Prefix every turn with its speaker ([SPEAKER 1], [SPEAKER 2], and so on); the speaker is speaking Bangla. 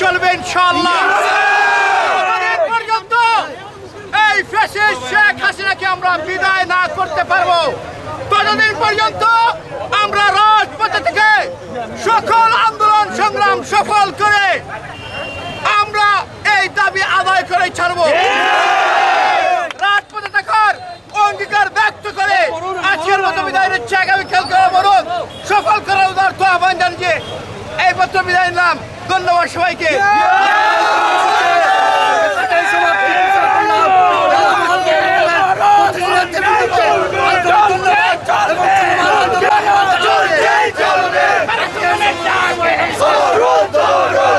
[SPEAKER 1] চলবে ইনশাআল্লাহ। পর্যন্ত এই ফ্যাসিস্ট শেখ হাসিনাকে আমরা বিদায় না করতে পারবো ততদিন পর্যন্ত আমরা রাজপথে থেকে সকল আন্দোলন সংগ্রাম সফল করে আমরা এই দাবি আদায় করে ছাড়বো। রাজপথে থাকার অঙ্গীকার ব্যক্ত করে আজকের মতো বিদায় নিচ্ছে। আগামী খেলকে সফল করার উদার্ত আহ্বান জানিয়ে এই পত্র বিদায় নিলাম। ধন্যবাদ সবাইকে।